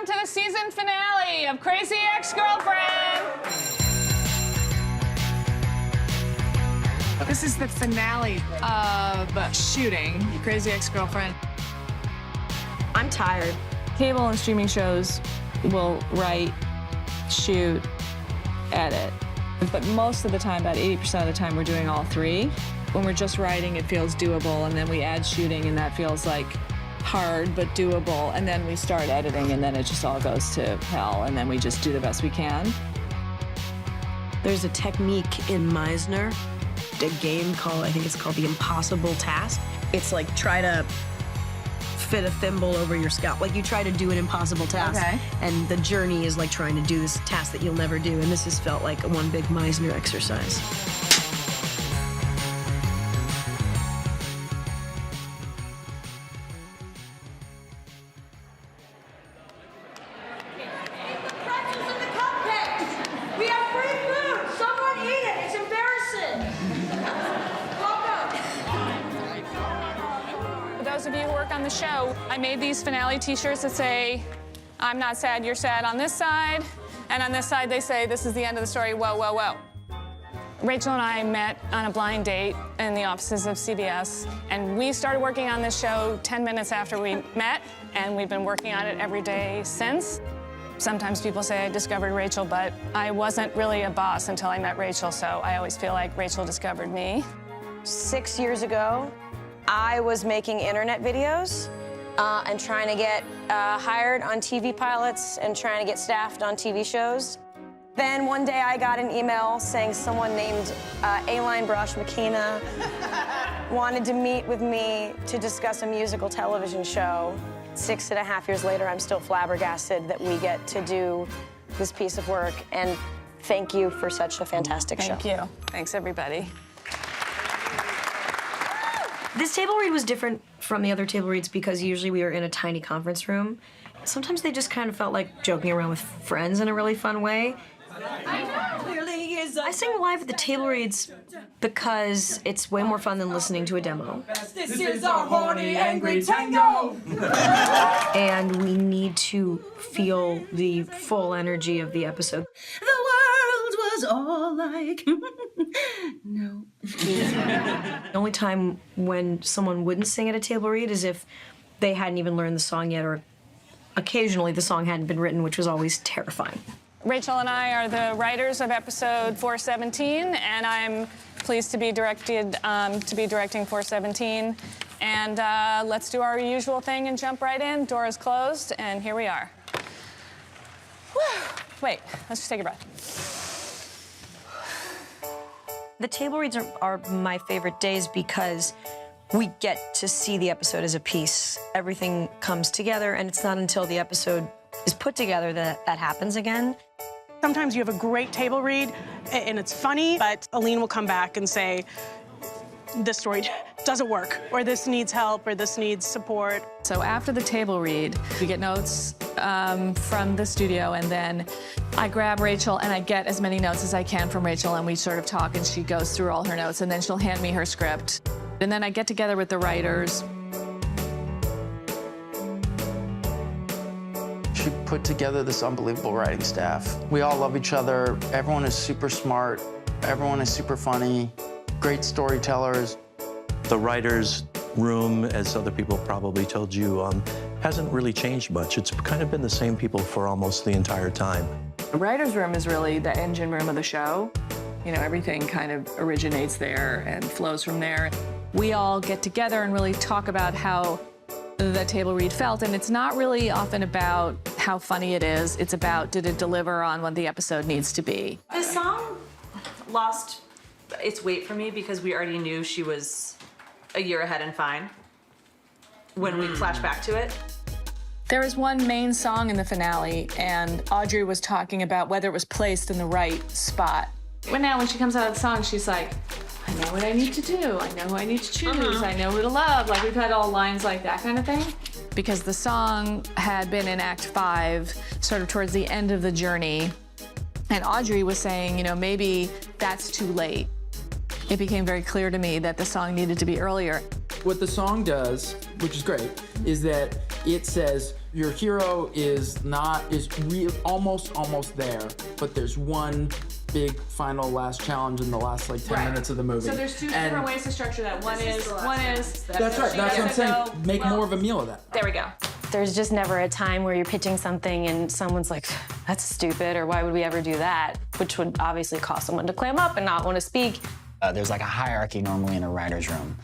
welcome to the season finale of Crazy Ex-Girlfriend. This is the finale of shooting Crazy Ex-Girlfriend. I'm tired. Cable and streaming shows will write, shoot, edit. But most of the time, about 80% of the time, we're doing all three. When we're just writing, it feels doable, and then we add shooting, and that feels like hard but doable, and then we start editing, and then it just all goes to hell, and then we just do the best we can. There's a technique in Meisner, a game called, I think it's called the impossible task. It's like try to fit a thimble over your scalp. Like you try to do an impossible task, Okay. and the journey is like trying to do this task that you'll never do, and this has felt like one big Meisner exercise. For those of you who work on the show, I made these finale t-shirts that say, I'm not sad, you're sad on this side. And on this side, they say, this is the end of the story, whoa, whoa, whoa. Rachel and I met on a blind date in the offices of CBS, and we started working on this show 10 minutes after we met, and we've been working on it every day since. Sometimes people say I discovered Rachel, but I wasn't really a boss until I met Rachel, so I always feel like Rachel discovered me. 6 years ago, I was making internet videos and trying to get hired on TV pilots and trying to get staffed on TV shows. Then one day I got an email saying someone named Aline Brosh McKenna wanted to meet with me to discuss a musical television show. 6.5 years later, I'm still flabbergasted that we get to do this piece of work, and thank you for such a fantastic show. Thank you. Thanks, everybody. This table read was different from the other table reads because usually we were in a tiny conference room. Sometimes they just kind of felt like joking around with friends in a really fun way. I sing live at the table reads because it's way more fun than listening to a demo. This is our horny, angry tango! And we need to feel the full energy of the episode. The world was all like... no. The only time when someone wouldn't sing at a table read is if they hadn't even learned the song yet, or occasionally the song hadn't been written, which was always terrifying. Rachel and I are the writers of episode 417, and I'm pleased to be directing 417. And let's do our usual thing and jump right in. Doors closed, and here we are. Whew. Wait, let's just take a breath. The table reads are my favorite days because we get to see the episode as a piece. Everything comes together, and it's not until the episode is put together that that happens again. Sometimes you have a great table read, and it's funny, but Aline will come back and say, this story doesn't work, or this needs help, or this needs support. So after the table read, we get notes from the studio, and then I grab Rachel and I get as many notes as I can from Rachel, and we sort of talk, and she goes through all her notes, and then she'll hand me her script. And then I get together with the writers. She put together this unbelievable writing staff. We all love each other. Everyone is super smart. Everyone is super funny. Great storytellers. The writer's room, as other people probably told you, hasn't really changed much. It's kind of been the same people for almost the entire time. The writer's room is really the engine room of the show. You know, everything kind of originates there and flows from there. We all get together and really talk about how the table read felt, and it's not really often about how funny it is. It's about, did it deliver on what the episode needs to be? The song lost its weight for me because we already knew she was a year ahead and fine when we flash back to it. There is one main song in the finale, and Audrey was talking about whether it was placed in the right spot. But now when she comes out of the song, she's like, I know what I need to do. I know who I need to choose. I know who to love. Like, we've had all lines like that kind of thing. Because the song had been in Act 5, sort of towards the end of the journey. And Audrey was saying, you know, maybe that's too late. It became very clear to me that the song needed to be earlier. What the song does, which is great, is that It says your hero is almost there, but there's one big final last challenge in the last like 10 minutes of the movie. So there's two different ways to structure that. One is That's right. That's what I'm saying. Make more of a meal of that. There we go. There's just never a time where you're pitching something and someone's like, that's stupid, or why would we ever do that? Which would obviously cause someone to clam up and not want to speak. There's like a hierarchy normally in a writer's room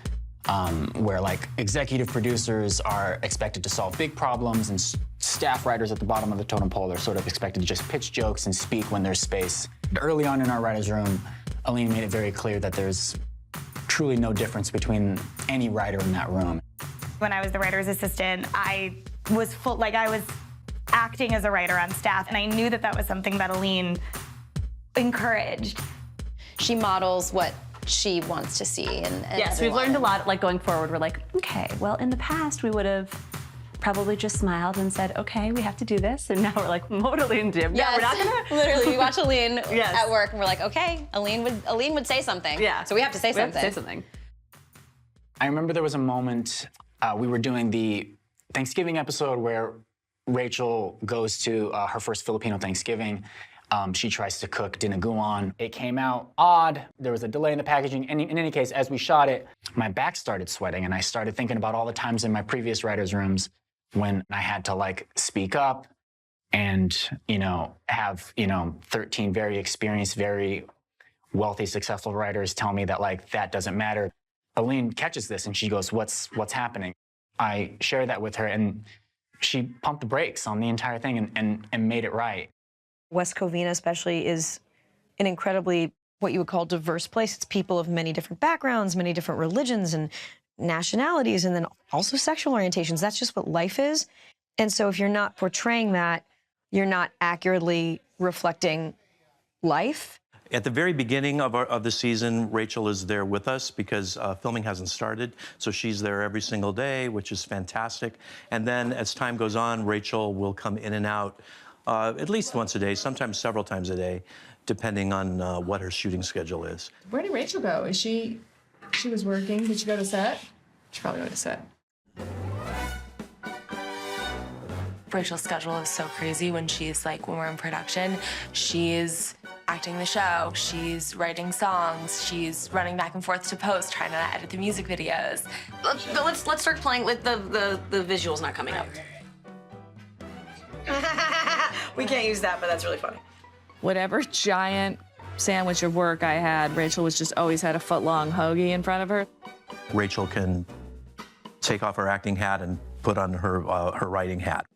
where like executive producers are expected to solve big problems and staff writers at the bottom of the totem pole are sort of expected to just pitch jokes and speak when there's space. Early on in our writer's room, Aline made it very clear that there's truly no difference between any writer in that room. When I was the writer's assistant, I was acting as a writer on staff, and I knew that that was something that Aline encouraged. She models what she wants to see. And Yes, we've learned a lot, like going forward. We're like, okay, well, in the past, we would have probably just smiled and said, okay, we have to do this. And now we're like, what would Aline do? Yes, we're not gonna. literally, we watch Aline Yes. at work and we're like, okay, Aline would say something. Yeah. So we have to say We have something. to say something. I remember there was a moment we were doing the Thanksgiving episode where Rachel goes to her first Filipino Thanksgiving. She tries to cook dinaguan. It came out odd. There was a delay in the packaging. And in any case, as we shot it, my back started sweating, and I started thinking about all the times in my previous writers' rooms when I had to like speak up and, have, 13 very experienced, very wealthy, successful writers tell me that like that doesn't matter. Aline catches this and she goes, what's happening? I shared that with her and she pumped the brakes on the entire thing and made it right. West Covina especially is an incredibly, what you would call, diverse place. It's people of many different backgrounds, many different religions and nationalities, and then also sexual orientations. That's just what life is. And so if you're not portraying that, you're not accurately reflecting life. At the very beginning of the season, Rachel is there with us because filming hasn't started. So she's there every single day, which is fantastic. And then as time goes on, Rachel will come in and out at least once a day, sometimes several times a day, depending on what her shooting schedule is. Where did Rachel go? Is she was working. Did she go to set? She probably went to set. Rachel's schedule is so crazy when we're in production, she's acting the show, she's writing songs, she's running back and forth to post, trying to edit the music videos. Let's start playing with the visuals not coming up. We can't use that, but that's really funny. Whatever giant sandwich of work I had, Rachel was just always had a foot-long hoagie in front of her. Rachel can take off her acting hat and put on her writing hat.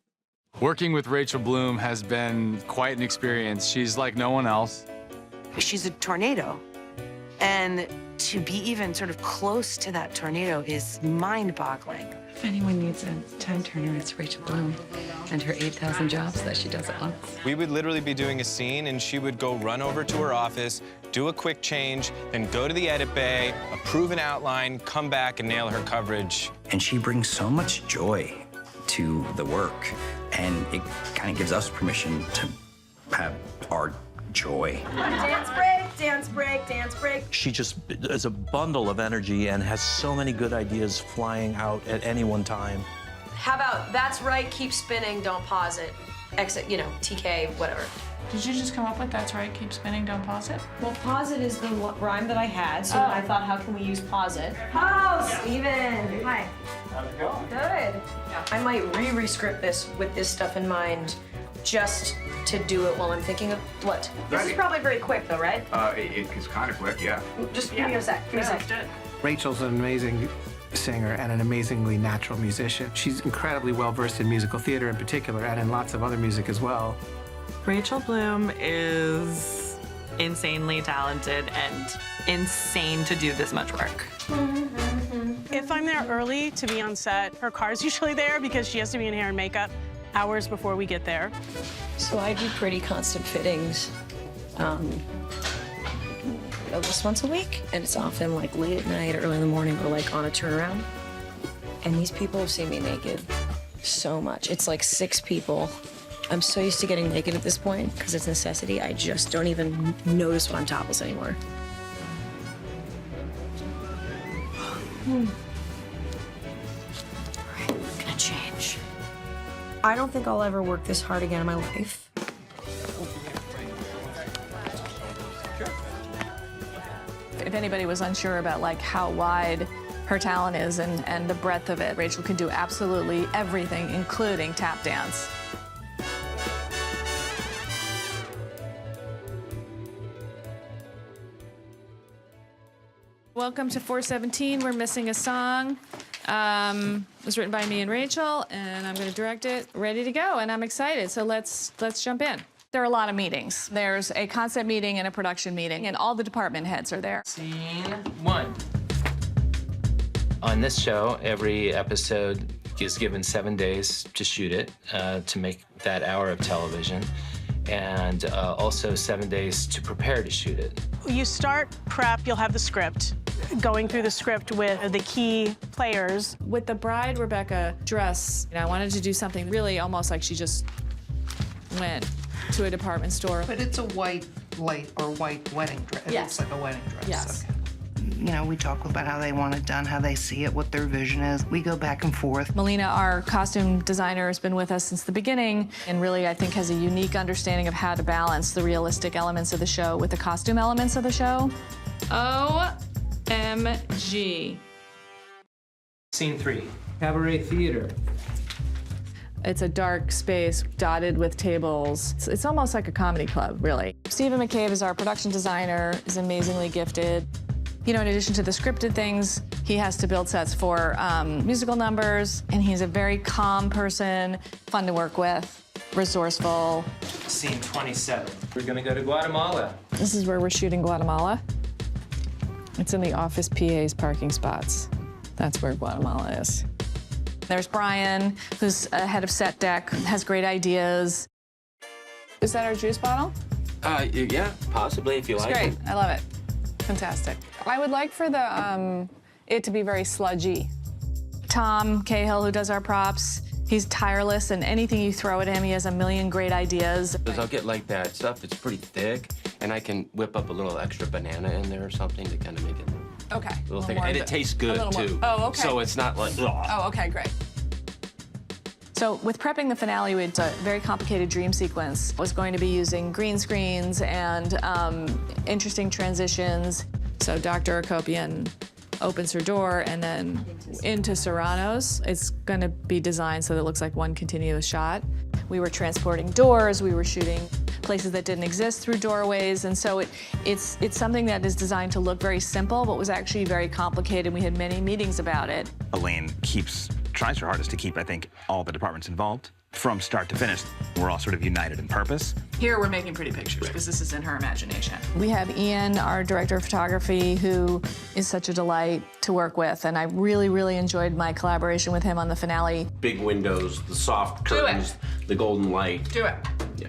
Working with Rachel Bloom has been quite an experience. She's like no one else. She's a tornado. And to be even sort of close to that tornado is mind-boggling. If anyone needs a time turner, it's Rachel Bloom and her 8,000 jobs that she does at once. We would literally be doing a scene and she would go run over to her office, do a quick change, then go to the edit bay, approve an outline, come back and nail her coverage. And she brings so much joy to the work, and it kind of gives us permission to have our joy. Dance break, dance break, dance break. She just is a bundle of energy and has so many good ideas flying out at any one time. How about, that's right, keep spinning, don't pause it. Exit, TK, whatever. Did you just come up with that's right, keep spinning, don't pause it? Well, pause it is the rhyme that I had, so I thought, how can we use pause it? Pause! Steven! Hi. How's it going? Good. I might re-script this with this stuff in mind, just to do it while I'm thinking of what? This is probably very quick though, right? It's kind of quick, yeah. Just give me a sec, give me a sec. Rachel's an amazing singer and an amazingly natural musician. She's incredibly well-versed in musical theater in particular, and in lots of other music as well. Rachel Bloom is insanely talented and insane to do this much work. If I'm there early to be on set, her car's usually there because she has to be in hair and makeup hours before we get there. So I do pretty constant fittings, at least once a week, and it's often like late at night or early in the morning or like on a turnaround. And these people have seen me naked so much. It's like 6 people. I'm so used to getting naked at this point because it's necessity. I just don't even notice when I'm topless anymore. All right, I'm gonna change. I don't think I'll ever work this hard again in my life. If anybody was unsure about like how wide her talent is and the breadth of it, Rachel can do absolutely everything, including tap dance. Welcome to 417. We're missing a song. It was written by me and Rachel, and I'm going to direct it. Ready to go, and I'm excited. So let's jump in. There are a lot of meetings. There's a concept meeting and a production meeting, and all the department heads are there. Scene 1. On this show, every episode is given 7 days to shoot it, to make that hour of television, and also 7 days to prepare to shoot it. You start prep, you'll have the script. Going through the script with the key players. With the bride Rebecca dress, I wanted to do something really almost like she just went to a department store. But it's a white, light, or white wedding dress. It Yes. looks like a wedding dress. Yes. Okay. You know, we talk about how they want it done, how they see it, what their vision is. We go back and forth. Melina, our costume designer, has been with us since the beginning and really, I think, has a unique understanding of how to balance the realistic elements of the show with the costume elements of the show. OMG. Scene 3. Cabaret theater. It's a dark space dotted with tables. It's almost like a comedy club, really. Stephen McCabe is our production designer, is amazingly gifted. You know, in addition to the scripted things, he has to build sets for musical numbers, and he's a very calm person, fun to work with, resourceful. Scene 27. We're gonna go to Guatemala. This is where we're shooting Guatemala. It's in the office PA's parking spots. That's where Guatemala is. There's Brian, who's head of set deck, has great ideas. Is that our juice bottle? Yeah, possibly if you It's like great. it. I love it. Fantastic. I would like for the it to be very sludgy. Tom Cahill, who does our props, he's tireless, and anything you throw at him, he has a million great ideas. Because I'll get like that stuff that's pretty thick, and I can whip up a little extra banana in there or something to kind of make it Okay. a little A thicker. more And of it tastes good, a little more- too. Oh, okay. So it's not like, ugh. Oh, okay, great. So with prepping the finale, it's a very complicated dream sequence. I was going to be using green screens and interesting transitions. So Dr. Akopian opens her door and then into Serrano's. It's gonna be designed so that it looks like one continuous shot. We were transporting doors, we were shooting places that didn't exist through doorways, and so it's something that is designed to look very simple, but was actually very complicated. We had many meetings about it. Elaine tries her hardest to keep, I think, all the departments involved from start to finish. We're all sort of united in purpose. Here we're making pretty pictures because this is in her imagination. We have Ian, our director of photography, who is such a delight to work with, and I really, really enjoyed my collaboration with him on the finale. Big windows, the soft Do it. curtains, the golden light. Do it. Yeah.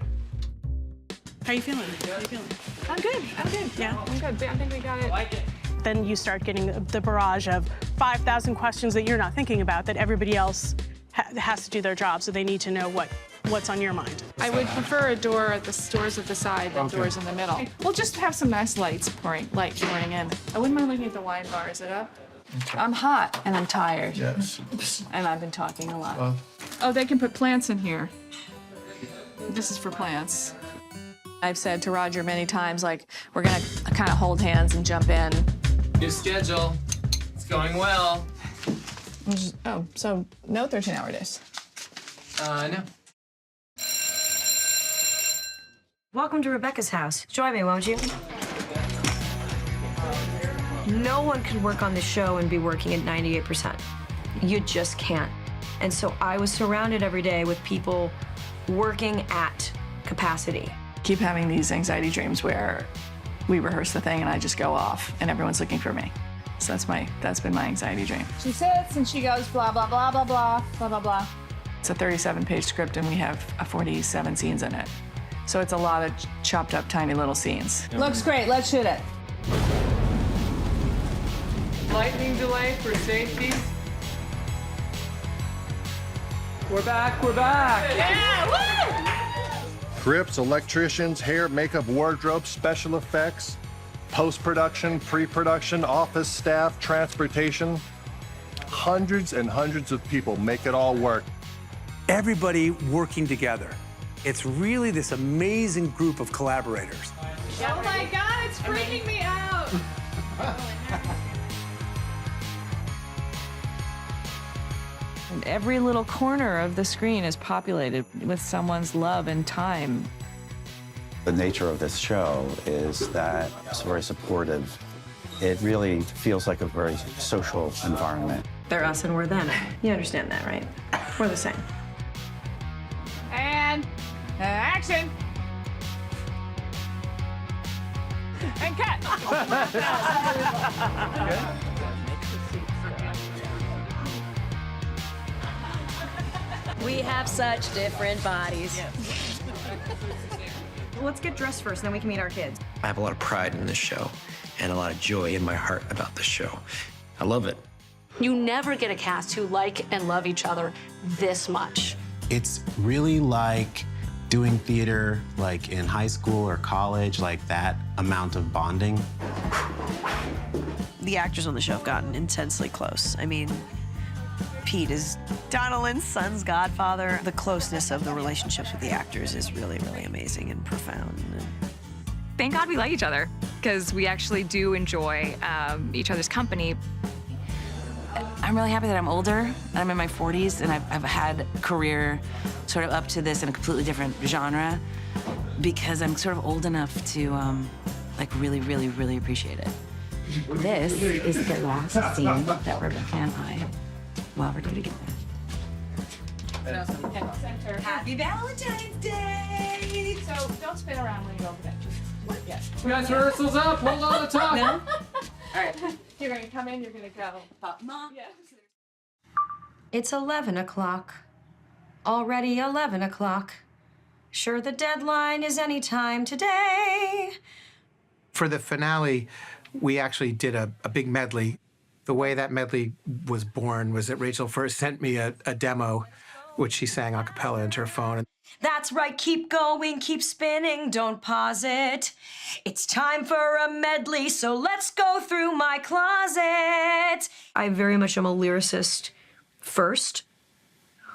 How are you feeling? How are you feeling? I'm good. I'm good. Yeah? I'm good. I think we got it. Then you start getting the barrage of 5,000 questions that you're not thinking about that everybody else has to do their job, so they need to know what's on your mind. I would prefer a door at the doors at the side than doors in the middle. We'll just have some nice light pouring in. I wouldn't mind looking at the wine bar. Is it up? Okay. I'm hot and I'm tired. Yes. And I've been talking a lot. Oh, they can put plants in here. This is for plants. I've said to Roger many times, like, we're gonna kind of hold hands and jump in. New schedule. It's going well. Oh, so no 13-hour days. No. Welcome to Rebecca's house. Join me, won't you? No one can work on the show and be working at 98%. You just can't. And so I was surrounded every day with people working at capacity. Keep having these anxiety dreams where we rehearse the thing and I just go off and everyone's looking for me. So that's been my anxiety dream. She sits and she goes blah, blah, blah, blah, blah, blah, blah, blah. It's a 37-page script and we have 47 scenes in it. So it's a lot of chopped up tiny little scenes. Looks great, let's shoot it. Lightning delay for safety. We're back, we're back. Yeah, woo! Scripts, electricians, hair, makeup, wardrobe, special effects, post-production, pre-production, office staff, transportation. Hundreds and hundreds of people make it all work. everybody working together. It's really this amazing group of collaborators. Oh my God, it's freaking me out. And every little corner of the screen is populated with someone's love and time. The nature of this show is that it's very supportive. It really feels like a very social environment. They're us and we're them. You understand that, right? We're the same. And action. And cut. We have such different bodies. Let's get dressed first, then we can meet our kids. I have a lot of pride in this show and a lot of joy in my heart about this show. I love it. You never get a cast who like and love each other this much. It's really like doing theater like in high school or college, like that amount of bonding. The actors on the show have gotten intensely close. I mean, Pete is Donna Lynn's son's godfather. The closeness of the relationships with the actors is really, really amazing and profound. Thank God we like each other, because we actually do enjoy each other's company. I'm really happy that I'm older. I'm in my 40s, and I've had a career sort of up to this in a completely different genre, because I'm sort of old enough to like really, really, really appreciate it. This is the last scene that Rebecca and I will ever do together. Happy Valentine's Day! So don't spin around when you go over that. Yes. Guys, rehearsal's up. Hold on to top. No? All right. You're going to come in, you're going to go up. Mom. Yeah. It's 11 o'clock. Already 11 o'clock. Sure, the deadline is any time today. For the finale, we actually did a big medley. The way that medley was born was that Rachel first sent me a demo, which she sang a cappella into her phone. That's right, keep going, keep spinning, don't pause it. It's time for a medley, so let's go through my closet. I very much am a lyricist first.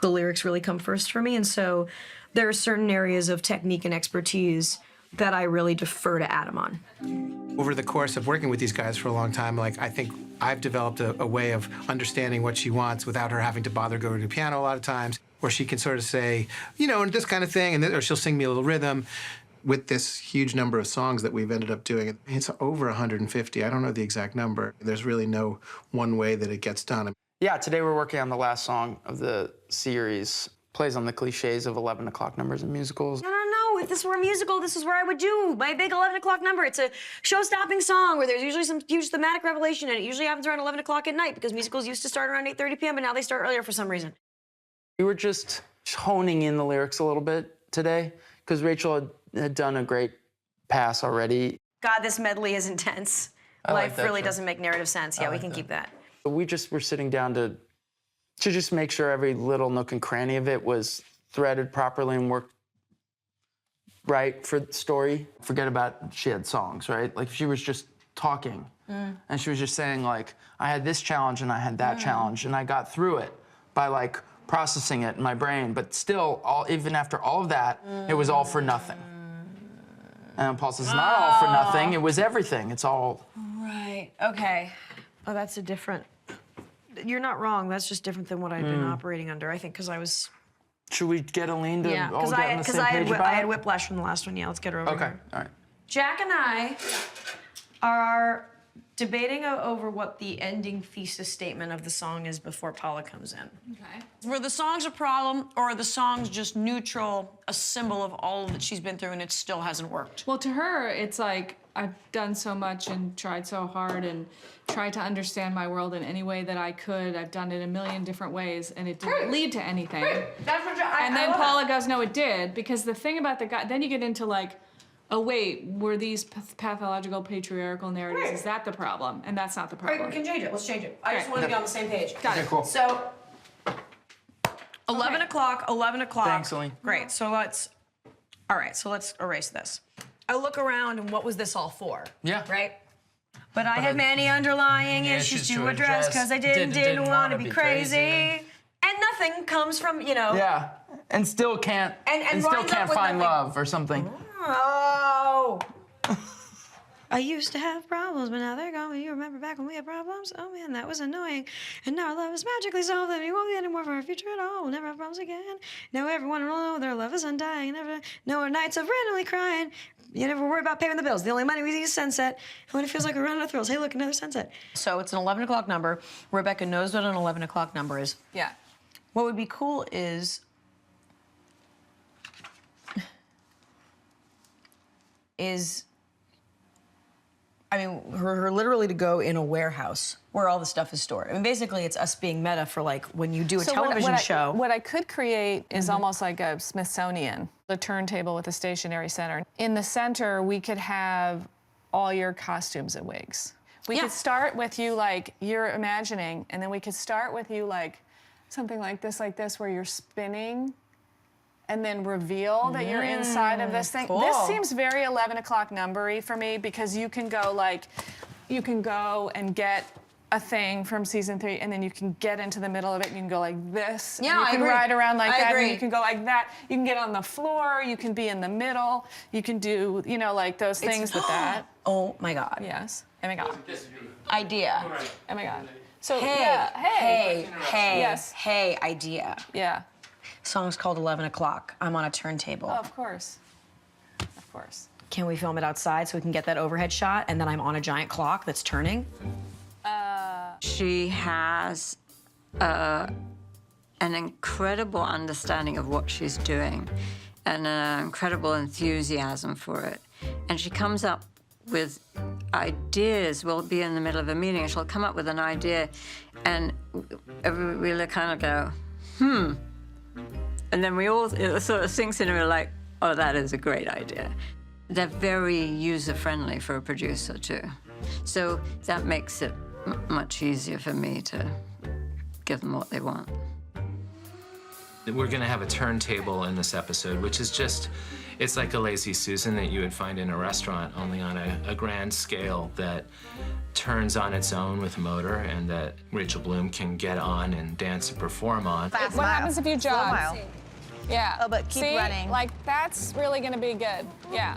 The lyrics really come first for me, and so there are certain areas of technique and expertise that I really defer to Adam on. Over the course of working with these guys for a long time, like, I think I've developed a way of understanding what she wants without her having to bother going to the piano a lot of times, or she can sort of say, you know, and this kind of thing, and or she'll sing me a little rhythm. With this huge number of songs that we've ended up doing, it's over 150. I don't know the exact number. There's really no one way that it gets done. Yeah, today we're working on the last song of the series. Plays on the cliches of 11 o'clock numbers in musicals. No. If this were a musical, this is where I would do my big 11 o'clock number. It's a show-stopping song where there's usually some huge thematic revelation, and it usually happens around 11 o'clock at night because musicals used to start around 8:30 p.m., but now they start earlier for some reason. We were just honing in the lyrics a little bit today because Rachel had done a great pass already. God, this medley is intense. I like Life that really term. doesn't make narrative sense. Yeah, we can keep that. We just were sitting down to just make sure every little nook and cranny of it was threaded properly and worked right for the story. Forget about she had songs, right? Like she was just talking and she was just saying like, I had this challenge and I had that challenge and I got through it by like processing it in my brain, but still, even after all of that, it was all for nothing. And Paul says, it's not all for nothing, it was everything, it's all. Right, okay. Oh, that's a different... You're not wrong, that's just different than what I've been operating under, I think, because I was... Should we get Aline to all because get on the same page about I had it? whiplash from the last one. Yeah, let's get her over Okay, here. all right. Jack and I are debating over what the ending thesis statement of the song is before Paula comes in. Okay. Were the songs a problem, or are the songs just neutral, a symbol of all that she's been through and it still hasn't worked? Well, to her, it's like, I've done so much and tried so hard and tried to understand my world in any way that I could. I've done it a million different ways, and it didn't lead to anything. That's what And then Paula goes, no, it did, because the thing about the guy, then you get into like, oh wait, were these pathological patriarchal narratives, is that the problem? And that's not the problem. Right, we can change it. Let's change it. I just want to be on the same page. Got it. Cool. So, 11 o'clock, 11 o'clock. Thanks, Aline. Great, so let's erase this. I look around and what was this all for? Yeah. Right? But I had many underlying issues to address because I didn't want to be crazy. and nothing comes from, you know. Yeah, and still can't And still winds up can't with find nothing. love or something. Oh. I used to have problems, but now they're gone. You remember back when we had problems? Oh man, that was annoying. And now our love is magically solved, and we won't be anymore for our future at all. We'll never have problems again. Now everyone will know their love is undying. Never know our nights of randomly crying. You never worry about paying the bills. The only money we see is sunset. And when it feels like we're running out of thrills, hey, look, another sunset. So it's an 11 o'clock number. Rebecca knows what an 11 o'clock number is. Yeah. What would be cool is I mean, her literally to go in a warehouse where all the stuff is stored. I mean, basically, it's us being meta for like when you do a television show. What I could create is almost like a Smithsonian, a turntable with a stationary center. In the center, we could have all your costumes and wigs. We could start with you like you're imagining, and then we could start with you like something like this, where you're spinning. And then reveal that you're inside of this thing. Cool. This seems very 11 o'clock numbery for me because you can go and get a thing from season 3, and then you can get into the middle of it, and you can go like this. Yeah, and you I can agree. ride around like I that, agree. and you can go like that. You can get on the floor. You can be in the middle. You can do, like those things with that. Oh my God. Yes. Oh my God. Idea. Oh my God. So Hey, yeah. Hey. Yes. Hey, idea. Yeah. Song's called 11 o'clock. I'm on a turntable. Oh, of course. Of course. Can we film it outside so we can get that overhead shot, and then I'm on a giant clock that's turning? She has an incredible understanding of what she's doing and an incredible enthusiasm for it. And she comes up with ideas. We'll be in the middle of a meeting, and she'll come up with an idea, and we'll kind of go, And then it sort of sinks in, and we're like, oh, that is a great idea. They're very user-friendly for a producer, too. So that makes it much easier for me to give them what they want. We're gonna have a turntable in this episode, which is just, it's like a Lazy Susan that you would find in a restaurant, only on a grand scale that turns on its own with a motor, and that Rachel Bloom can get on and dance and perform on. What happens if you jog? mile. Yeah. Oh, but keep See? running. Like, that's really gonna be good. Yeah.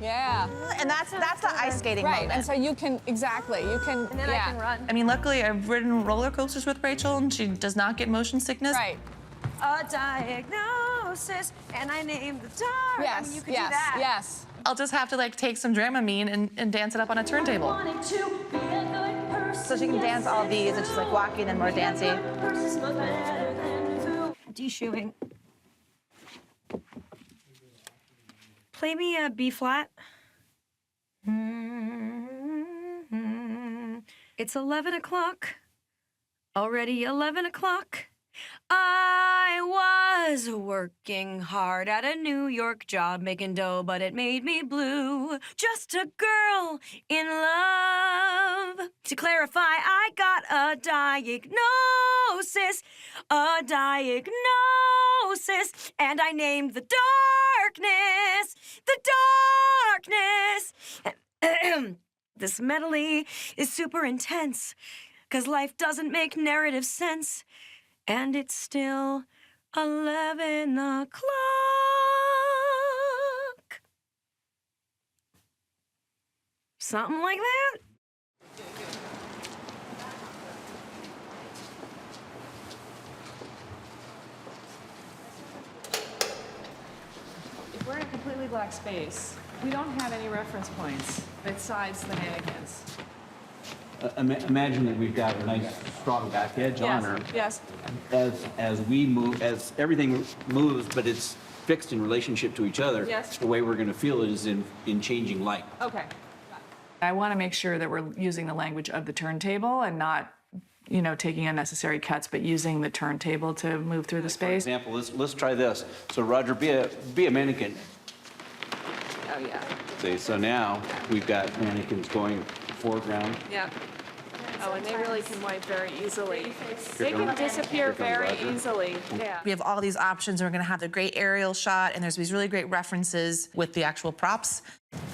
Yeah. And that's the ice skating Right, moment. and so you can, exactly, you can, And then yeah. I can run. I mean, luckily, I've ridden roller coasters with Rachel, and she does not get motion sickness. Right. A diagnosis, and I named the dark. Yes, I mean, you could yes, do that. yes. I'll just have to like take some Dramamine and dance it up on a turntable. So she can dance all these, and she's like walking and more dancing. De-shoeing. Play me a B flat. It's 11 o'clock. Already 11 o'clock. I was working hard at a New York job making dough, but it made me blue. Just a girl in love. To clarify, I got a diagnosis, and I named the darkness. This medley is super intense, 'cause life doesn't make narrative sense. And it's still 11 o'clock. Something like that. If we're in a completely black space, we don't have any reference points besides the mannequins. Imagine that we've got a nice strong back edge on her. Yes. As we move, as everything moves, but it's fixed in relationship to each other. Yes. The way we're going to feel it is in changing light. Okay. I want to make sure that we're using the language of the turntable and not, taking unnecessary cuts, but using the turntable to move through the For space. example, let's try this. So Roger, be a mannequin. Oh, yeah. See, so now we've got mannequins going foreground. Yeah. Oh, and they really can wipe very easily. They can disappear very easily. Yeah. We have all these options, and we're gonna have the great aerial shot, and there's these really great references with the actual props.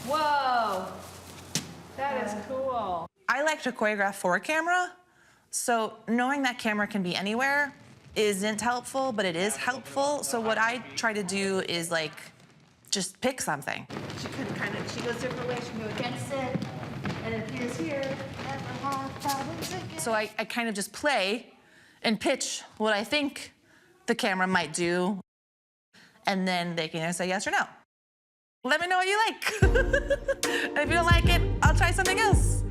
Whoa. That is cool. I like to choreograph for a camera, So knowing that camera can be anywhere isn't helpful, but it is helpful. So what I try to do is like, just pick something. She could kind of, she goes different ways. She can go against it, and it appears here. Never have problems again. So I kind of just play and pitch what I think the camera might do, and then they can either say yes or no. Let me know what you like. And if you don't like it, I'll try something else.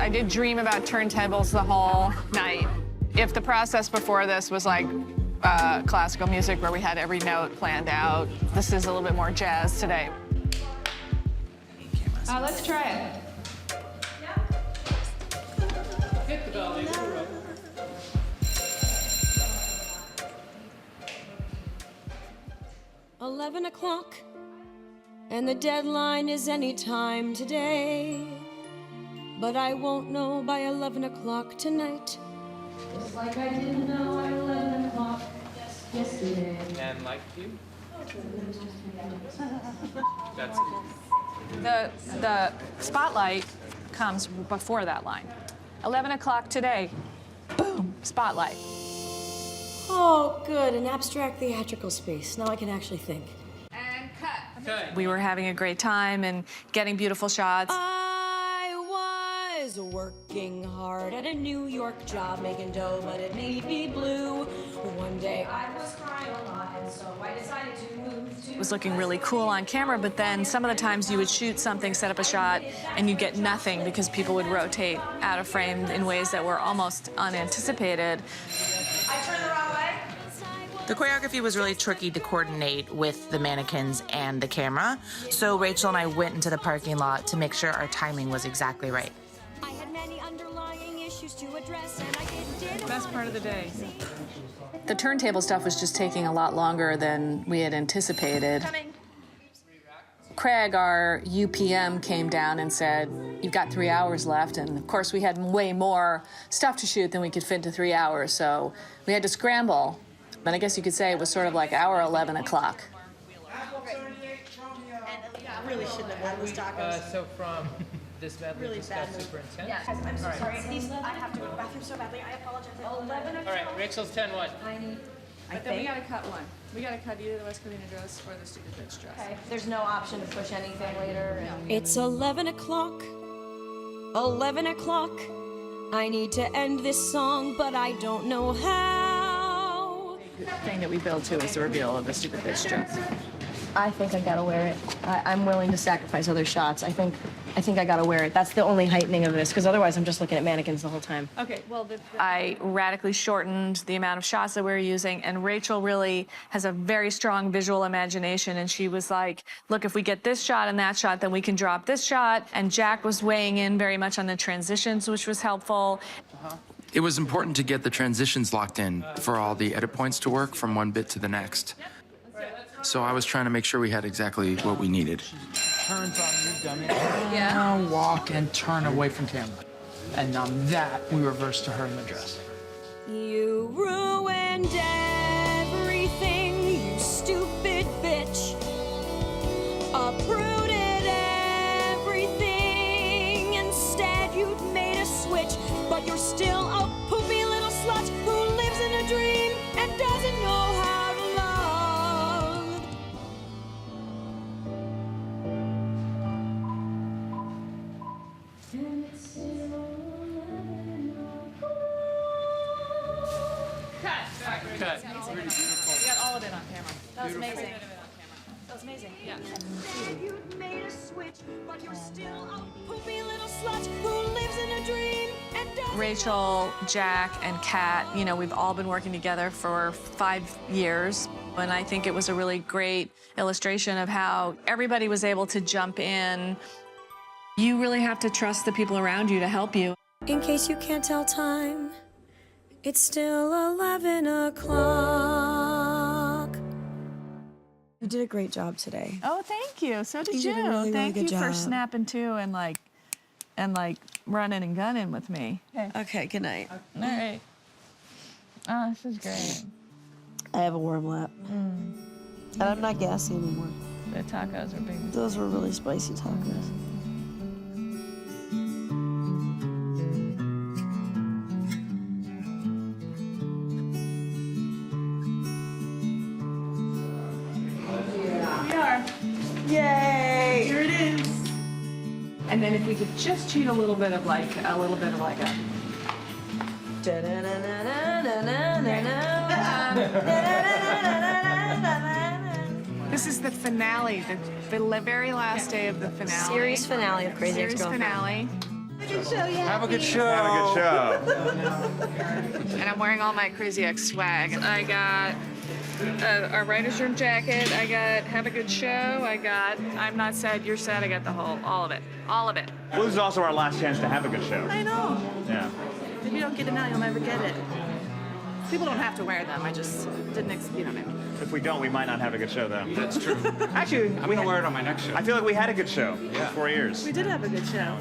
I did dream about turntables the whole night. If the process before this was like classical music where we had every note planned out, this is a little bit more jazz today. Let's try it. Hit the bell, ladies. 11 o'clock, and the deadline is any time today. But I won't know by 11 o'clock tonight. Just like I didn't know at 11 o'clock yesterday. And like you? That's The spotlight comes before that line. 11 o'clock today, boom, spotlight. Oh, good, an abstract theatrical space. Now I can actually think. And cut. We were having a great time and getting beautiful shots. I was working hard at a New York job making dough, but it made me blue. One day I was crying a lot, and so I decided to move to... It was looking really cool on camera, but then some of the times you would shoot something, set up a shot, and you'd get nothing because people would rotate out of frame in ways that were almost unanticipated. I turn the wrong way. The choreography was really tricky to coordinate with the mannequins and the camera, so Rachel and I went into the parking lot to make sure our timing was exactly right. I had many underlying issues to address, and I did Best part of the day. The turntable stuff was just taking a lot longer than we had anticipated. Craig, our UPM, came down and said, "You've got 3 hours left." And of course, we had way more stuff to shoot than we could fit into 3 hours, so we had to scramble. And I guess you could say it was sort of like our 11 o'clock. Really shouldn't have had those tacos. So from this medley Really discussed bad. super intense? Yeah, I'm so All right. sorry. I have to go to the bathroom so badly. I apologize. 11 All right, Rachel's 10-1. But then we gotta cut one. We gotta cut either the West Covina dress or the stupid bitch dress. Okay. There's no option to push anything later. It's 11 o'clock. 11 o'clock. I need to end this song, but I don't know how. The thing that we build to is the reveal of the stupid bitch dress. I think I gotta wear it. I'm willing to sacrifice other shots. I think I gotta wear it. That's the only heightening of this, because otherwise I'm just looking at mannequins the whole time. Okay, well, I radically shortened the amount of shots that we were using, and Rachel really has a very strong visual imagination, and she was like, look, if we get this shot and that shot, then we can drop this shot, and Jack was weighing in very much on the transitions, which was helpful. It was important to get the transitions locked in for all the edit points to work from one bit to the next. So I was trying to make sure we had exactly what we needed. Turns on you, dummy. Yeah. Walk and turn away from camera. And on that, we reverse to her in the dress. You ruined everything, you stupid bitch. Uprooted everything. Instead, you'd made a switch, but you're still a poopy little slut who lives in a dream and doesn't know how to love. Cut. Really beautiful. We got all of it on camera. That was amazing. That was amazing. Yeah. Instead, you'd made a switch, but you're still a poopy little slut who lives in a dream and doesn't. Rachel, Jack, and Kat, you know, we've all been working together for 5 years. And I think it was a really great illustration of how everybody was able to jump in. You really have to trust the people around you to help you. In case you can't tell time, it's still 11 o'clock. You did a great job today. Oh, thank you. So did You you. did a really, Thank really you good for job. snapping to and running and gunning with me. Okay, good night. All right. Oh, this is great. I have a warm lap. And I'm not gassy anymore. The tacos are big. Those were really spicy tacos. We are. Yay! Here it is. And then if we could just cheat a little bit of a This is the finale, the very last day of the finale. Series finale of Crazy Ex-Girlfriend. Finale. Have a good show. Have a good show. And I'm wearing all my Crazy Ex swag. I got a writer's room jacket. I got Have a Good Show. I got I'm Not Sad, You're Sad. I got all of it. All of it. Well, this is also our last chance to have a good show. I know. Yeah. If you don't get it now, you'll never get it. People don't have to wear them. I just didn't, you know what I mean. If we don't, we might not have a good show, though. That's true. Actually, I'm gonna wear it on my next show. I feel like we had a good show for 4 years. We did have a good show.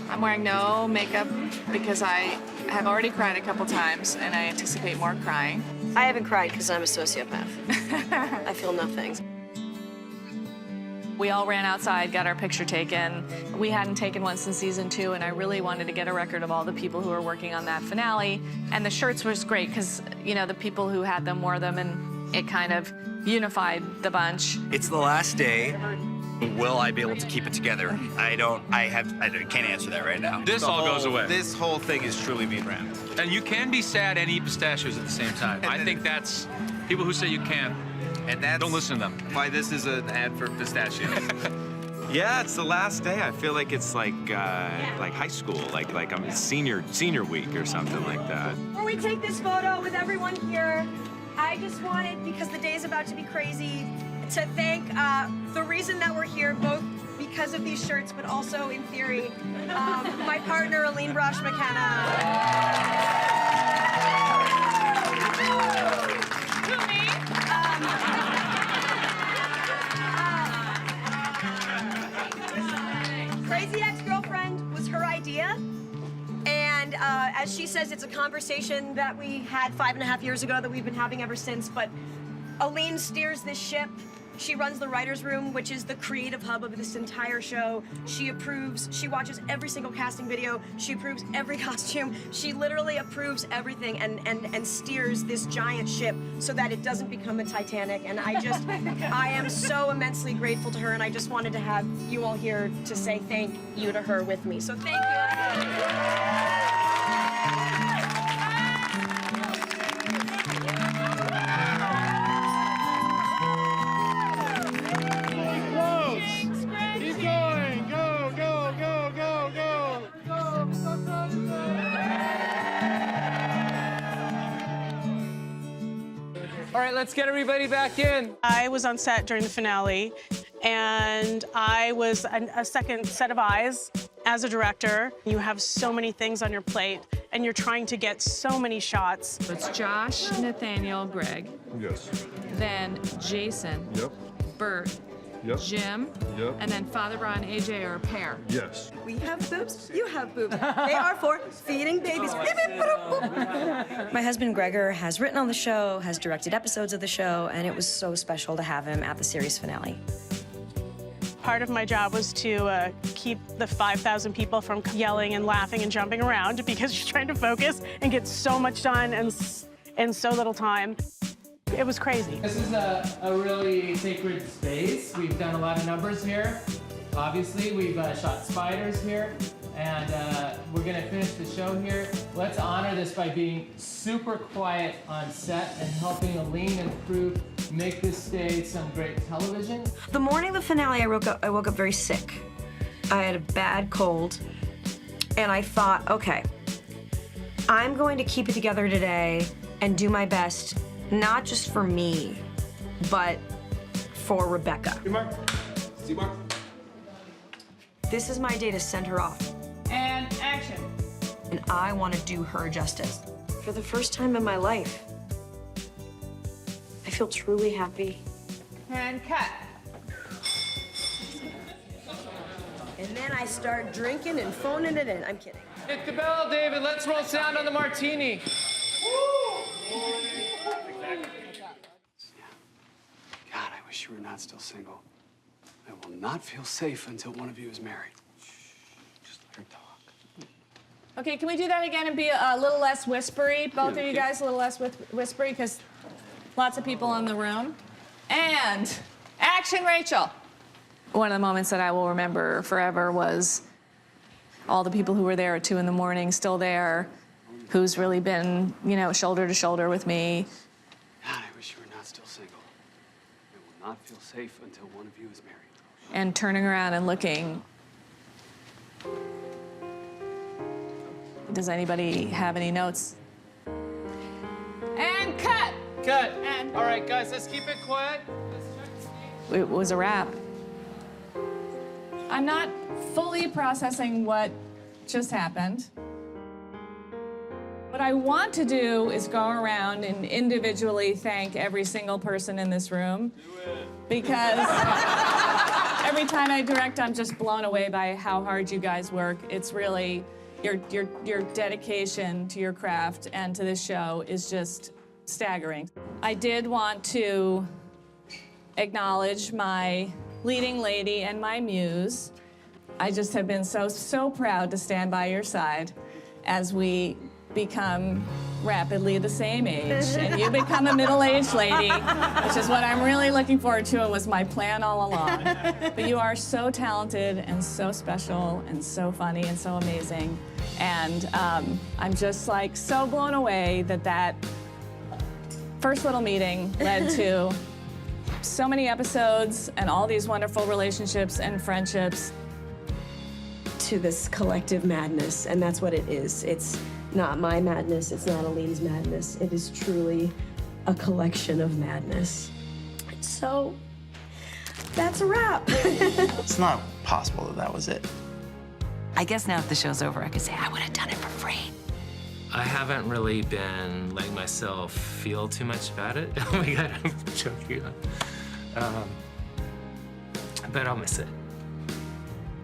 I'm wearing no makeup because I have already cried a couple times and I anticipate more crying. I haven't cried because I'm a sociopath. I feel nothing. We all ran outside, got our picture taken. We hadn't taken one since season 2, and I really wanted to get a record of all the people who were working on that finale. And the shirts was great because, you know, the people who had them wore them, and it kind of unified the bunch. It's the last day. Will I be able to keep it together? I can't answer that right now. This all goes away. This whole thing is truly being rammed. And you can be sad and eat pistachios at the same time. I think that's people who say you can't. And that's Don't listen to them. why this is an ad for pistachios. Yeah, it's the last day. I feel like it's like high school, like I'm senior week or something like that. Before we take this photo with everyone here, I just wanted, because the day is about to be crazy, to thank the reason that we're here, both because of these shirts, but also in theory, my partner, Aline Brosh McKenna. Crazy Ex-Girlfriend was her idea. And as she says, it's a conversation that we had 5.5 years ago that we've been having ever since. But Aline steers this ship. She runs the writer's room, which is the creative hub of this entire show. She approves, she watches every single casting video. She approves every costume. She literally approves everything and steers this giant ship so that it doesn't become a Titanic. And I am so immensely grateful to her, and I just wanted to have you all here to say thank you to her with me. So thank you. All right, let's get everybody back in. I was on set during the finale, and I was a second set of eyes as a director. You have so many things on your plate, and you're trying to get so many shots. It's Josh, Nathaniel, Greg, Yes. then Jason, Yep. Bert, Yep. Jim, Yep. and then Father Bra and AJ are a pair. Yes. We have boobs, you have boobs. They are for feeding babies. My husband Gregor has written on the show, has directed episodes of the show, and it was so special to have him at the series finale. Part of my job was to keep the 5,000 people from yelling and laughing and jumping around because you're trying to focus and get so much done in so little time. It was crazy. This is a really sacred space. We've done a lot of numbers here. Obviously, we've shot spiders here, and we're gonna finish the show here. Let's honor this by being super quiet on set and helping Aline and crew make this stay some great television. The morning of the finale, I woke up very sick. I had a bad cold, and I thought, okay, I'm going to keep it together today and do my best, not just for me, but for Rebecca. This is my day to send her off. And action. And I want to do her justice. For the first time in my life, I feel truly happy And cut. And then I start drinking and phoning it in. I'm kidding. Hit the bell, David. Let's roll sound on the martini. God, I wish you were not still single. I will not feel safe until one of you is married. Just let her talk. Okay, can we do that again and be a little less whispery? Both of you guys a little less whispery, because lots of people in the room. And action, Rachel. One of the moments that I will remember forever was all the people who were there at 2 in the morning, still there, who's really been, you know, shoulder to shoulder with me. God, I wish you were not still single. I will not feel safe until one of you is married. And turning around and looking. Does anybody have any notes? And cut. Cut. And all right, guys, let's keep it quiet. It was a wrap. I'm not fully processing what just happened. What I want to do is go around and individually thank every single person in this room. Because every time I direct, I'm just blown away by how hard you guys work. It's really, your dedication to your craft and to this show is just staggering. I did want to acknowledge my leading lady and my muse. I just have been so proud to stand by your side as we become rapidly the same age and you become a middle-aged lady, which is what I'm really looking forward to and was my plan all along. But you are so talented and so special and so funny and so amazing. And I'm just like so blown away that first little meeting led to so many episodes and all these wonderful relationships and friendships. To this collective madness, and that's what it is. It's not my madness, it's not Aline's madness. It is truly a collection of madness. So, that's a wrap. It's not possible that was it. I guess now if the show's over, I could say I would have done it for free. I haven't really been letting myself feel too much about it. Oh my God, I'm joking. But I'll miss it.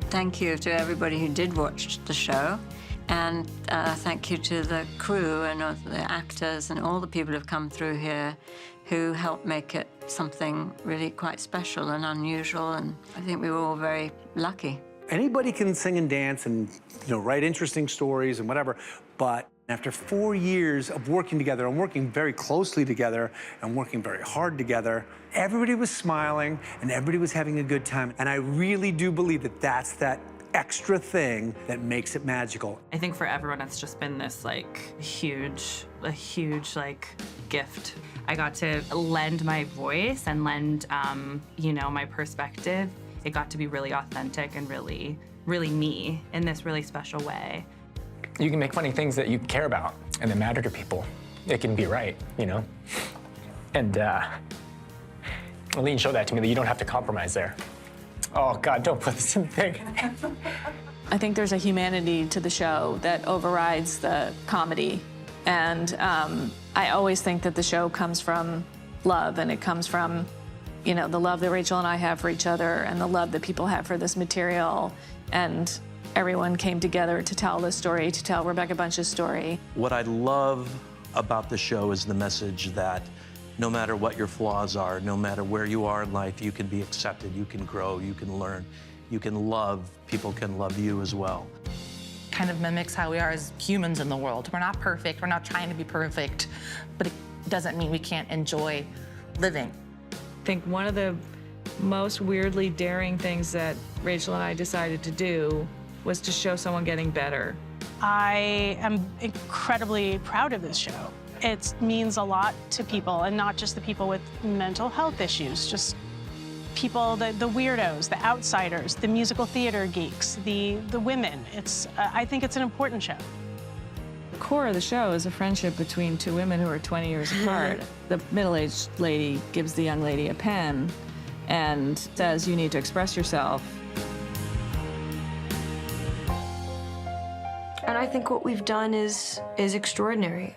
Thank you to everybody who did watch the show. And thank you to the crew and all the actors and all the people who've come through here who helped make it something really quite special and unusual. And I think we were all very lucky. Anybody can sing and dance and write interesting stories and whatever, but after 4 years of working together and working very closely together and working very hard together, everybody was smiling and everybody was having a good time. And I really do believe that that's that extra thing that makes it magical. I think for everyone, it's just been this a huge gift. I got to lend my voice and lend, my perspective. It got to be really authentic and really, really me in this really special way. You can make funny things that you care about and that matter to people. It can be right, And Aline showed that to me, that you don't have to compromise there. Oh God, don't put this in the thing. I think there's a humanity to the show that overrides the comedy. And I always think that the show comes from love, and it comes from, the love that Rachel and I have for each other and the love that people have for this material. And everyone came together to tell this story, to tell Rebecca Bunch's story. What I love about the show is the message that no matter what your flaws are, no matter where you are in life, you can be accepted, you can grow, you can learn, you can love, people can love you as well. Kind of mimics how we are as humans in the world. We're not perfect, we're not trying to be perfect, but it doesn't mean we can't enjoy living. I think one of the most weirdly daring things that Rachel and I decided to do was to show someone getting better. I am incredibly proud of this show. It means a lot to people, and not just the people with mental health issues, just people, the weirdos, the outsiders, the musical theater geeks, the women. I think it's an important show. The core of the show is a friendship between two women who are 20 years apart. The middle-aged lady gives the young lady a pen and says, you need to express yourself. And I think what we've done is extraordinary.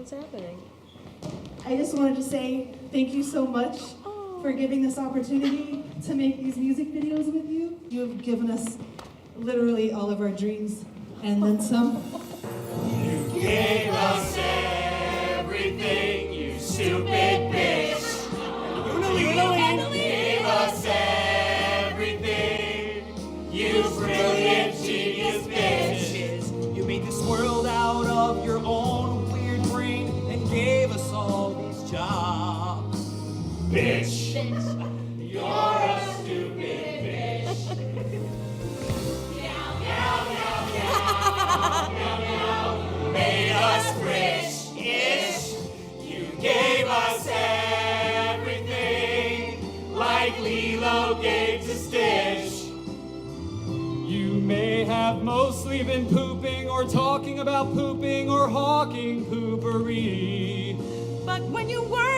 What's happening? I just wanted to say thank you so much for giving this opportunity to make these music videos with you. You have given us literally all of our dreams and then some. You gave us everything, you stupid bitch. You gave us everything, you brilliant genius bitch. You made this world out of your own weird brain and gave us all these jobs. Bitch, you're a stupid bitch. Made us rich-ish. You gave us everything, like Lilo gave to Stitch. You may have mostly been pooping or talking about pooping or hawking poopery. But when you were